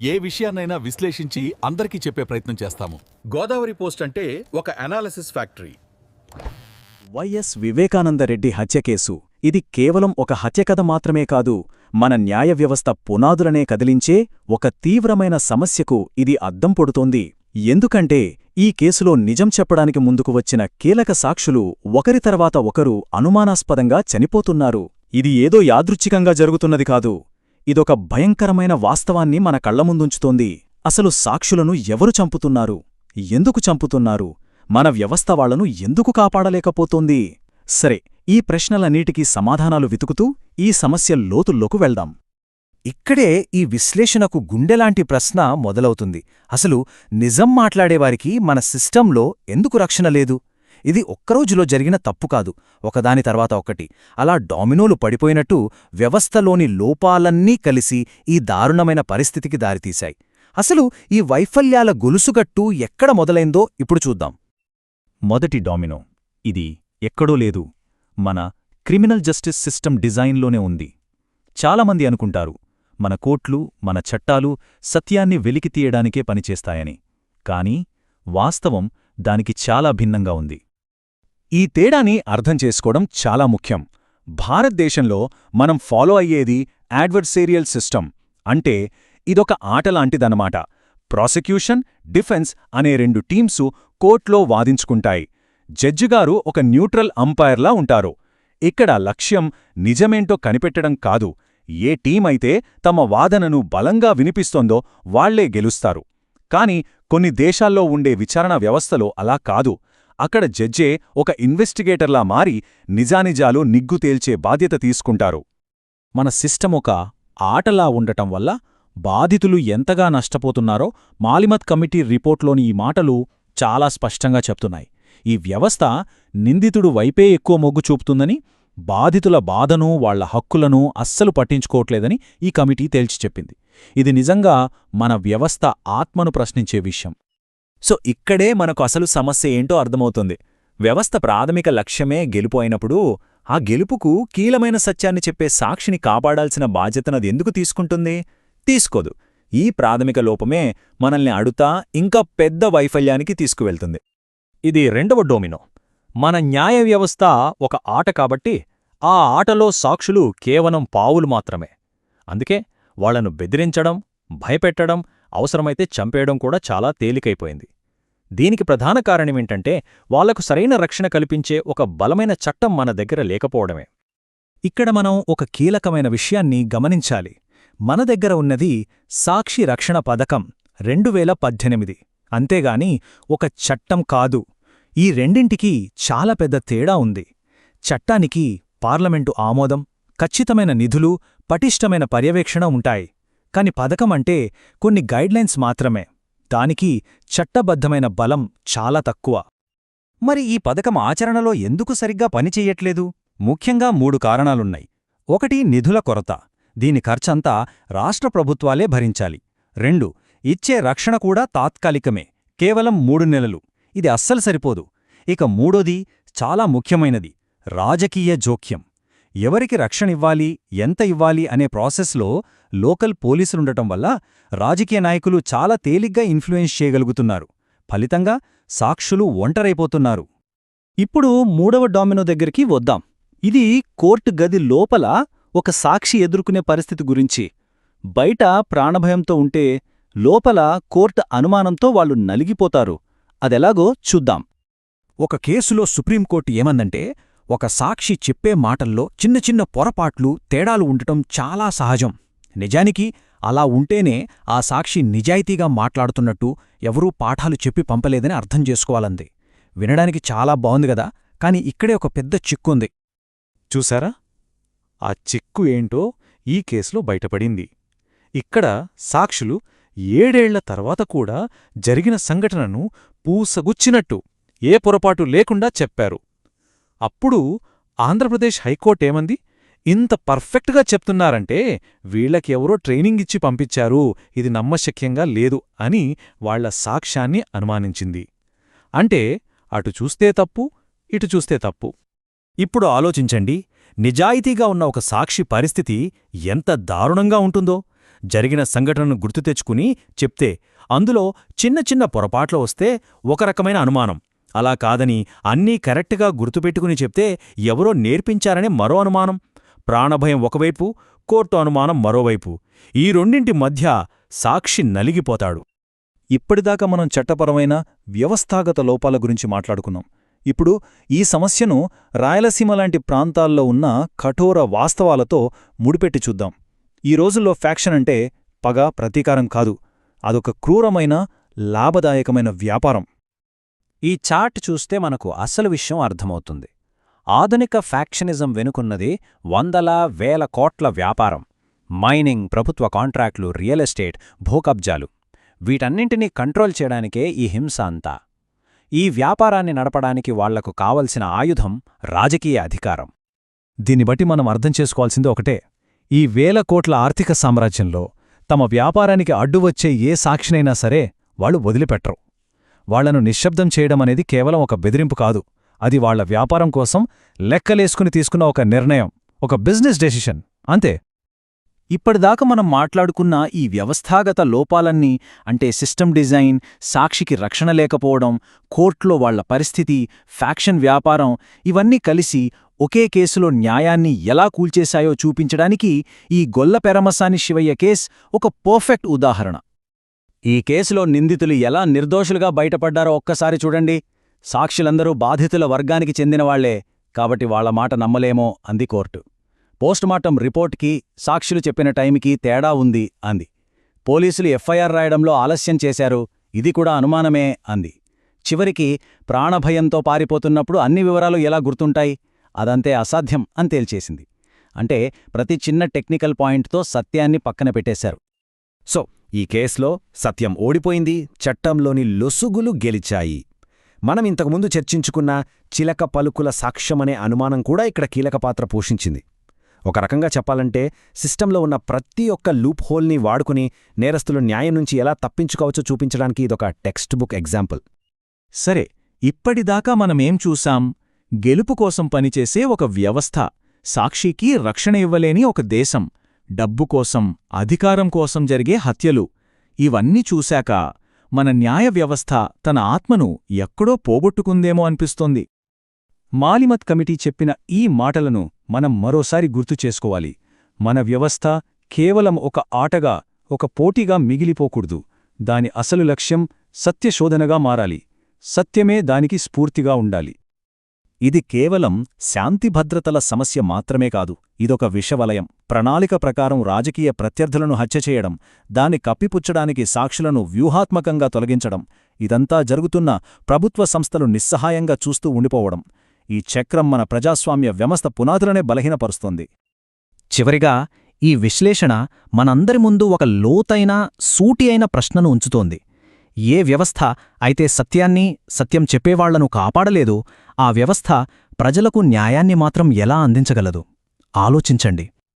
ఏ విషయాన్నైనా విశ్లేషించి అందరికీ చెప్పే ప్రయత్నం చేస్తాము. గోదావరి పోస్ట్ అంటే ఒక అనాలిసిస్ ఫ్యాక్టరీ. వైఎస్ వివేకానందరెడ్డి హత్య కేసు ఇది కేవలం ఒక హత్యకథ మాత్రమే కాదు, మన న్యాయ వ్యవస్థ పునాదులనే కదిలించే ఒక తీవ్రమైన సమస్యకు ఇది అద్దం పొడుతోంది. ఎందుకంటే ఈ కేసులో నిజం చెప్పడానికి ముందుకు వచ్చిన కీలక సాక్షులు ఒకరి తర్వాత ఒకరు అనుమానాస్పదంగా చనిపోతున్నారు. ఇది ఏదో యాదృచ్ఛికంగా జరుగుతున్నది కాదు, ఇదొక భయంకరమైన వాస్తవాన్ని మన కళ్లముందుంచుతోంది. అసలు సాక్షులను ఎవరు చంపుతున్నారు, ఎందుకు చంపుతున్నారు, మన వ్యవస్థ వాళ్లను ఎందుకు కాపాడలేకపోతోంది? సరే, ఈ ప్రశ్నలన్నిటికీ సమాధానాలు వెతుకుతూ ఈ సమస్య లోతుల్లోకి వెళ్దాం. ఇక్కడే ఈ విశ్లేషణకు గుండెలాంటి ప్రశ్న మొదలవుతుంది. అసలు నిజం మాట్లాడేవారికి మన సిస్టంలో ఎందుకు రక్షణ లేదు? ఇది ఒక్కరోజులో జరిగిన తప్పు కాదు, ఒకదాని తర్వాత ఒకటి అలా డామినోలు పడిపోయినట్టు వ్యవస్థలోని లోపాలన్నీ కలిసి ఈ దారుణమైన పరిస్థితికి దారితీశాయి. అసలు ఈ వైఫల్యాల గొలుసుగట్టు ఎక్కడ మొదలైందో ఇప్పుడు చూద్దాం. మొదటి డామినో ఇది ఎక్కడో లేదు, మన క్రిమినల్ జస్టిస్ సిస్టమ్ డిజైన్లోనే ఉంది. చాలామంది అనుకుంటారు మన కోర్టులు, మన చట్టాలు సత్యాన్ని వెలికితీయడానికే పనిచేస్తాయని. కాని వాస్తవం దానికి చాలా భిన్నంగా ఉంది. ఈ తేడాని అర్థం చేసుకోవడం చాలా ముఖ్యం. భారతదేశంలో మనం ఫాలో అయ్యేది యాడ్వర్సేరియల్ సిస్టమ్, అంటే ఇదొక ఆటలాంటిదన్నమాట. ప్రాసిక్యూషన్, డిఫెన్స్ అనే రెండు టీమ్సు కోర్టులో వాదించుకుంటాయి. జడ్జిగారు ఒక న్యూట్రల్ అంపైర్లా ఉంటారు. ఇక్కడ లక్ష్యం నిజమేంటో కనిపెట్టడం కాదు, ఏ టీమైతే తమ వాదనను బలంగా వినిపిస్తోందో వాళ్లే గెలుస్తారు. కాని కొన్ని దేశాల్లో ఉండే విచారణ వ్యవస్థలో అలా కాదు. అక్కడ జడ్జే ఒక ఇన్వెస్టిగేటర్లా మారి నిజానిజాలు నిగ్గు తేల్చే బాధ్యత తీసుకుంటారు. మన సిస్టమ్ ఒక ఆటలా ఉండటం వల్ల బాధితులు ఎంతగా నష్టపోతున్నారో మాలిమత్ కమిటీ రిపోర్ట్లోని ఈ మాటలు చాలా స్పష్టంగా చెప్తున్నాయి. ఈ వ్యవస్థ నిందితుడు వైపే ఎక్కువ మొగ్గు చూపుతుందని, బాధితుల బాధను, వాళ్ల హక్కులను అస్సలు పట్టించుకోవట్లేదని ఈ కమిటీ తేల్చి చెప్పింది. ఇది నిజంగా మన వ్యవస్థ ఆత్మను ప్రశ్నించే విషయం. సో ఇక్కడే మనకు అసలు సమస్య ఏంటో అర్థమవుతుంది. వ్యవస్థ ప్రాథమిక లక్ష్యమే గెలుపు అయినప్పుడు ఆ గెలుపుకు కీలమైన సత్యాన్ని చెప్పే సాక్షిని కాపాడాల్సిన బాధ్యతనది ఎందుకు తీసుకుంటుంది? తీసుకోదు. ఈ ప్రాథమిక లోపమే మనల్ని అడుతా ఇంకా పెద్ద వైఫల్యానికి తీసుకువెళ్తుంది. ఇది రెండవ డోమినో. మన న్యాయ వ్యవస్థ ఒక ఆట కాబట్టి ఆ ఆటలో సాక్షులు కేవలం పావులు మాత్రమే. అందుకే వాళ్లను బెదిరించడం, భయపెట్టడం, అవసరమైతే చంపేయడం కూడా చాలా తేలికైపోయింది. దీనికి ప్రధాన కారణమేంటంటే వాళ్లకు సరైన రక్షణ కల్పించే ఒక బలమైన చట్టం మన దగ్గర లేకపోవడమే. ఇక్కడ మనం ఒక కీలకమైన విషయాన్ని గమనించాలి. మన దగ్గర ఉన్నది సాక్షి రక్షణ పథకం 2018, అంతేగాని ఒక చట్టం కాదు. ఈ రెండింటికీ చాలా పెద్ద తేడా ఉంది. చట్టానికి పార్లమెంటు ఆమోదం, ఖచ్చితమైన నిధులు, పటిష్టమైన పర్యవేక్షణ ఉంటాయి. కాని పథకం అంటే కొన్ని గైడ్లైన్స్ మాత్రమే. దానికి చట్టబద్ధమైన బలం చాలా తక్కువ. మరి ఈ పథకం ఆచరణలో ఎందుకు సరిగ్గా పనిచెయ్యట్లేదు? ముఖ్యంగా 3 కారణాలున్నాయి. 1 నిధుల కొరత, దీని ఖర్చంతా రాష్ట్ర ప్రభుత్వాలే భరించాలి. 2 ఇచ్చే రక్షణ కూడా తాత్కాలికమే, కేవలం 3 నెలలు, ఇది అస్సలు సరిపోదు. ఇక 3ది చాలా ముఖ్యమైనది, రాజకీయ జోక్యం. ఎవరికి రక్షణివ్వాలి, ఎంత ఇవ్వాలి అనే ప్రాసెస్లో లోకల్ పోలీసులుండటం వల్ల రాజకీయ నాయకులు చాలా తేలిగ్గా ఇన్ఫ్లుయెన్స్ చేయగలుగుతున్నారు. ఫలితంగా సాక్షులు ఒంటరైపోతున్నారు. ఇప్పుడు 3వ డామినో దగ్గరికి వద్దాం. ఇది కోర్టు గది లోపల ఒక సాక్షి ఎదుర్కొనే పరిస్థితి గురించి. బయట ప్రాణభయంతో ఉంటే లోపల కోర్టు అనుమానంతో వాళ్ళు నలిగిపోతారు. అదెలాగో చూద్దాం. ఒక కేసులో సుప్రీంకోర్టు ఏమందంటే, ఒక సాక్షి చెప్పే మాటల్లో చిన్న చిన్న పొరపాట్లు, తేడాలు ఉండటం చాలా సహజం. నిజానికి అలా ఉంటేనే ఆ సాక్షి నిజాయితీగా మాట్లాడుతున్నట్టు, ఎవరూ పాఠాలు చెప్పి పంపలేదని అర్థం చేసుకోవాలంది. వినడానికి చాలా బావుంది గదా, కాని ఇక్కడే ఒక పెద్ద చిక్కుంది. చూసారా? ఆ చిక్కు ఏంటో ఈ కేసులో బయటపడింది. ఇక్కడ సాక్షులు 7 ఏళ్ల తర్వాత కూడా జరిగిన సంఘటనను పూసగుచ్చినట్టు, ఏ పొరపాటు లేకుండా చెప్పారు. అప్పుడు ఆంధ్రప్రదేశ్ హైకోర్టేమంది? ఇంత పర్ఫెక్ట్గా చెప్తున్నారంటే వీళ్లకి ఎవరో ట్రైనింగ్ ఇచ్చి పంపించారు, ఇది నమ్మశక్యంగా లేదు అని వాళ్ల సాక్ష్యాన్ని అనుమానించింది. అంటే అటు చూస్తే తప్పు, ఇటు చూస్తే తప్పు. ఇప్పుడు ఆలోచించండి, నిజాయితీగా ఉన్న ఒక సాక్షి పరిస్థితి ఎంత దారుణంగా ఉంటుందో. జరిగిన సంఘటనను గుర్తు తెచ్చుకుని చెప్తే అందులో చిన్న చిన్న పొరపాట్లు వస్తే ఒక రకమైన అనుమానం, అలా కాదని అన్నీ కరెక్ట్గా గుర్తుపెట్టుకుని చెప్తే ఎవరో నేర్పించారనే మరో అనుమానం, ప్రాణభయం ఒకవైపు, కోర్టు అనుమానం మరోవైపు, ఈ రెండింటి మధ్య సాక్షి నలిగిపోతాడు. ఇప్పటిదాకా మనం చట్టపరమైన వ్యవస్థాగత లోపాల గురించి మాట్లాడుకున్నాం. ఇప్పుడు ఈ సమస్యను రాయలసీమ లాంటి ప్రాంతాల్లో ఉన్న కఠోర వాస్తవాలతో ముడిపెట్టి చూద్దాం. ఈ రోజుల్లో ఫ్యాక్షన్ అంటే పగ, ప్రతీకారం కాదు, అదొక క్రూరమైన, లాభదాయకమైన వ్యాపారం. ఈ చార్ట్ చూస్తే మనకు అసలు విషయం అర్థమవుతుంది. ఆధునిక ఫ్యాక్షనిజం వెనుకున్నది వందల వేల కోట్ల వ్యాపారం. మైనింగ్, ప్రభుత్వ కాంట్రాక్టులు, రియల్ ఎస్టేట్, భూకబ్జాలు, వీటన్నింటినీ కంట్రోల్ చేయడానికే ఈ హింస అంతా. ఈ వ్యాపారాన్ని నడపడానికి వాళ్లకు కావలసిన ఆయుధం రాజకీయ అధికారం. దీన్ని బట్టి మనం అర్థం చేసుకోవాల్సింది ఒకటే: ఈ వేల కోట్ల ఆర్థిక సామ్రాజ్యంలో తమ వ్యాపారానికి అడ్డువచ్చే ఏ సాక్షినైనా సరే వాళ్ళు వదిలిపెట్టరు. వాళ్లను నిశ్శబ్దం చేయడమనేది కేవలం ఒక బెదిరింపు కాదు, అది వాళ్ల వ్యాపారం కోసం లెక్కలేసుకుని తీసుకున్న ఒక నిర్ణయం, ఒక బిజినెస్ డెసిషన్, అంతే. ఇప్పటిదాకా మనం మాట్లాడుకున్న ఈ వ్యవస్థాగత లోపాలన్నీ, అంటే సిస్టమ్ డిజైన్, సాక్షికి రక్షణ లేకపోవడం, కోర్టులో వాళ్ల పరిస్థితి, ఫ్యాక్షన్ వ్యాపారం, ఇవన్నీ కలిసి ఒకే కేసులో న్యాయాన్ని ఎలా కూల్చేశాయో చూపించడానికి ఈ గొల్లపెరమసాని శివయ్య కేస్ ఒక పర్ఫెక్ట్ ఉదాహరణ. ఈ కేసులో నిందితులు ఎలా నిర్దోషులుగా బయటపడ్డారో ఒక్కసారి చూడండి. సాక్షులందరూ బాధితుల వర్గానికి చెందినవాళ్లే, కాబట్టి వాళ్ల మాట నమ్మలేమో అంది కోర్టు. పోస్టుమార్టం రిపోర్ట్కి, సాక్షులు చెప్పిన టైంకి తేడా ఉంది అంది. పోలీసులు ఎఫ్ఐఆర్ రాయడంలో ఆలస్యం చేశారు, ఇది కూడా అనుమానమే అంది. చివరికి ప్రాణభయంతో పారిపోతున్నప్పుడు అన్ని వివరాలు ఎలా గుర్తుంటాయి, అదంతే అసాధ్యం అని తేల్చేసింది. అంటే ప్రతి చిన్న టెక్నికల్ పాయింట్తో సత్యాన్ని పక్కన పెట్టేశారు. సో ఈ కేసులో సత్యం ఓడిపోయింది, చట్టంలోని లొసుగులు గెలిచాయి. మనం ఇంతకుముందు చర్చించుకున్న చిలక పలుకుల సాక్ష్యమనే అనుమానం కూడా ఇక్కడ కీలక పాత్ర పోషించింది. ఒక రకంగా చెప్పాలంటే సిస్టంలో ఉన్న ప్రతి ఒక్క లూప్ హోల్ని వాడుకుని నేరస్తులు న్యాయం నుంచి ఎలా తప్పించుకోవచ్చో చూపించడానికి ఇదొక టెక్స్ట్ బుక్ ఎగ్జాంపుల్. సరే, ఇప్పటిదాకా మనమేం చూశాం? గెలుపు కోసం పనిచేసే ఒక వ్యవస్థ, సాక్షికి రక్షణ ఇవ్వలేని ఒక దేశం, డబ్బు కోసం, అధికారం కోసం జరిగే హత్యలు. ఇవన్నీ చూశాక మన న్యాయ వ్యవస్థ తన ఆత్మను ఎక్కడో పోగొట్టుకుందేమో అనిపిస్తోంది. మాలిమత్ కమిటీ చెప్పిన ఈ మాటలను మనం మరోసారి గుర్తు చేసుకోవాలి. మన వ్యవస్థ కేవలం ఒక ఆటగా, ఒక పోటీగా మిగిలిపోకూడదు. దాని అసలు లక్ష్యం సత్యశోధనగా మారాలి. సత్యమే దానికి స్ఫూర్తిగా ఉండాలి. ఇది కేవలం శాంతిభద్రతల సమస్య మాత్రమే కాదు, ఇదొక విషవలయం. ప్రణాళిక ప్రకారం రాజకీయ ప్రత్యర్థులను హత్య చేయడం, దాన్ని కప్పిపుచ్చడానికి సాక్షులను వ్యూహాత్మకంగా తొలగించడం, ఇదంతా జరుగుతున్న ప్రభుత్వ సంస్థలు నిస్సహాయంగా చూస్తూ ఉండిపోవడం. ఈ చక్రం మన ప్రజాస్వామ్య వ్యవస్థ పునాదులనే బలహీనపరుస్తోంది. చివరిగా ఈ విశ్లేషణ మనందరి ముందు ఒక లోతైన, సూటి అయిన ప్రశ్నను ఉంచుతోంది. ఏ వ్యవస్థ అయితే సత్యం చెప్పేవాళ్లను కాపాడలేదో, ఆ వ్యవస్థ ప్రజలకు న్యాయాన్ని మాత్రం ఎలా అందించగలదు? ఆలోచించండి.